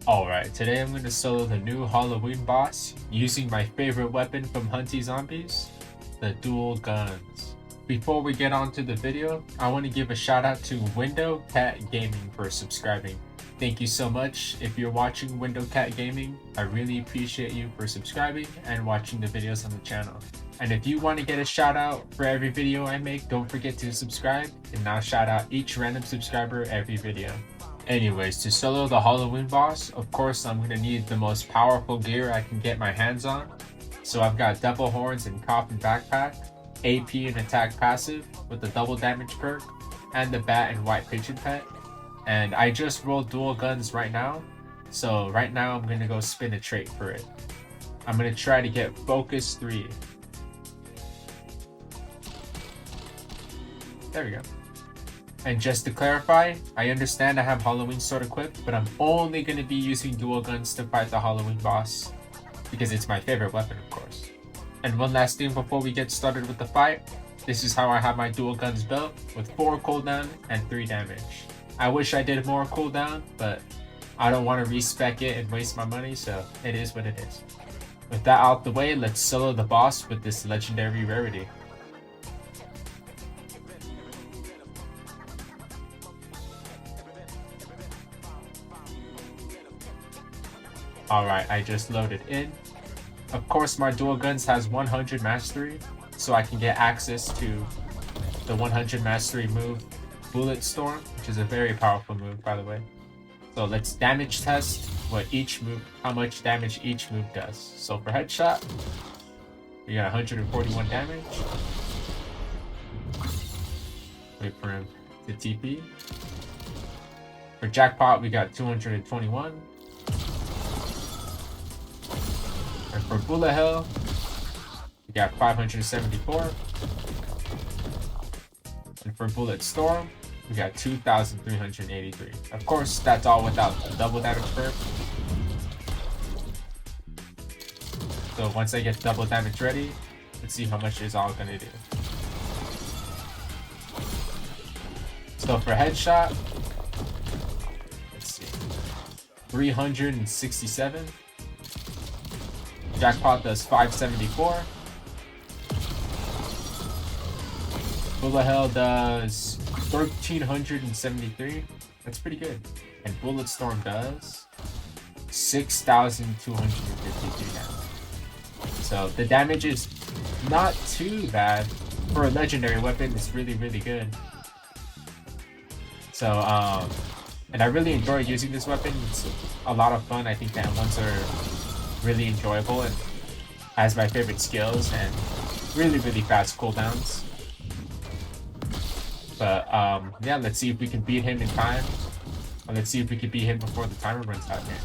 Alright, today I'm going to solo the new Halloween boss using my favorite weapon from Hunty Zombies, the dual guns. Before we get on to the video, I want to give a shout out to Window Cat Gaming for subscribing. Thank you so much. If you're watching Window Cat Gaming, I really appreciate you for subscribing and watching the videos on the channel. And if you want to get a shout out for every video I make, don't forget to subscribe, and I'll shout out each random subscriber every video. Anyways, to solo the Halloween boss, of course I'm going to need the most powerful gear I can get my hands on. So I've got Devil Horns and Coffin Backpack, AP and Attack Passive with the double damage perk, and the Bat and White Pigeon Pet. And I just rolled dual guns right now, so right now I'm going to go spin a trait for it. I'm going to try to get Focus 3. There we go. And just to clarify, I understand I have Halloween sword equipped, but I'm only going to be using dual guns to fight the Halloween boss, because it's my favorite weapon, of course. And one last thing before we get started with the fight, this is how I have my dual guns built, with 4 cooldown and 3 damage. I wish I did more cooldown, but I don't want to respec it and waste my money, so it is what it is. With that out the way, let's solo the boss with this legendary rarity. Alright, I just loaded in. Of course, my dual guns has 100 mastery, so I can get access to the 100 mastery move, Bullet Storm, which is a very powerful move, by the way. So let's damage test how much damage each move does. So for headshot, we got 141 damage. Wait for him to TP. For jackpot, we got 221. And for bullet hell, we got 574. And for bullet storm, we got 2,383. Of course, that's all without the double damage perk. So once I get double damage ready, let's see how much it's all gonna do. So for headshot, let's see, 367. Jackpot does 574. Bullet hell does 1,373. That's pretty good. And bullet storm does 6,253 damage. So the damage is not too bad for a legendary weapon. It's really good. So and I really enjoy using this weapon. It's a lot of fun. I think that ones are really enjoyable and has my favorite skills and really fast cooldowns. But yeah, let's see if we can beat him in time. Or let's see if we can beat him before the timer runs out here.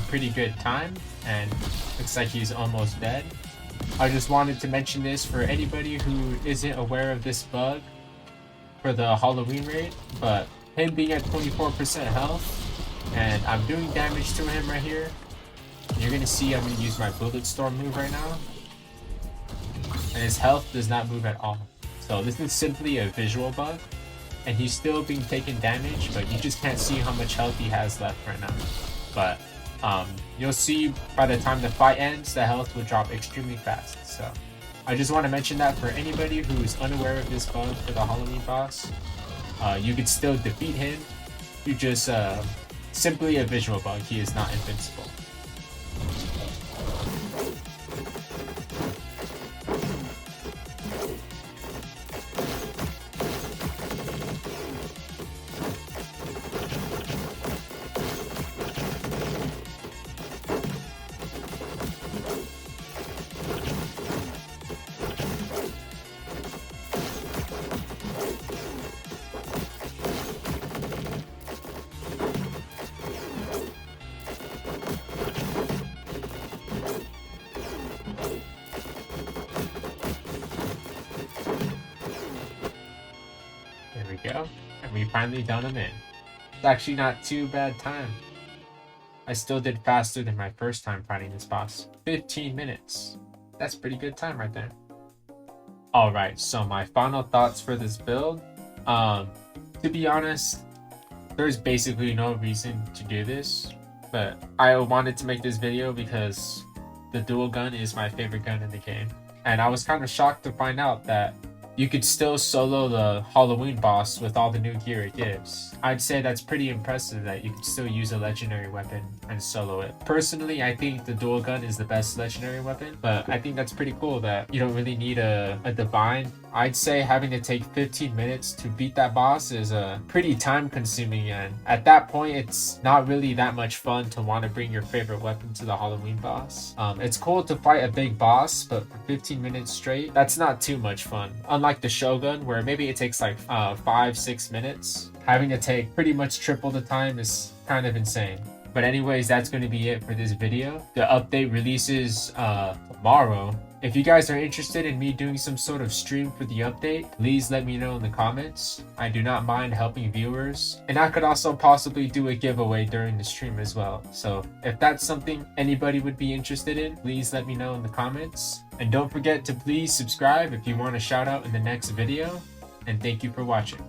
pretty good time, and looks like he's almost dead. I just wanted to mention this for anybody who isn't aware of this bug for the Halloween raid, but him being at 24% health, and I'm doing damage to him right here. You're gonna see I'm gonna use my bullet storm move right now, and his health does not move at all. So this is simply a visual bug, and he's still being taken damage, but you just can't see how much health he has left right now. But you'll see by the time the fight ends, the health will drop extremely fast. So I just want to mention that for anybody who is unaware of this bug for the Halloween boss, you could still defeat him. You just simply a visual bug. He is not invincible. There we go, and we finally done him in. It's actually not too bad time. I still did faster than my first time fighting this boss. 15 minutes. That's pretty good time right there. Alright, so my final thoughts for this build. To be honest, there's basically no reason to do this, but I wanted to make this video because the dual gun is my favorite gun in the game. And I was kind of shocked to find out that you could still solo the Halloween boss with all the new gear it gives. I'd say that's pretty impressive that you could still use a legendary weapon and solo it. Personally, I think the dual gun is the best legendary weapon, but I think that's pretty cool that you don't really need a divine. I'd say having to take 15 minutes to beat that boss is pretty time consuming, and at that point it's not really that much fun to want to bring your favorite weapon to the Halloween boss. It's cool to fight a big boss, but for 15 minutes straight, that's not too much fun. Unlike the Shogun, where maybe it takes like 5-6 minutes, having to take pretty much triple the time is kind of insane. But anyways, that's going to be it for this video. The update releases tomorrow. If you guys are interested in me doing some sort of stream for the update, please let me know in the comments. I do not mind helping viewers, and I could also possibly do a giveaway during the stream as well. So if that's something anybody would be interested in, please let me know in the comments. And don't forget to please subscribe if you want a shout out in the next video. And thank you for watching.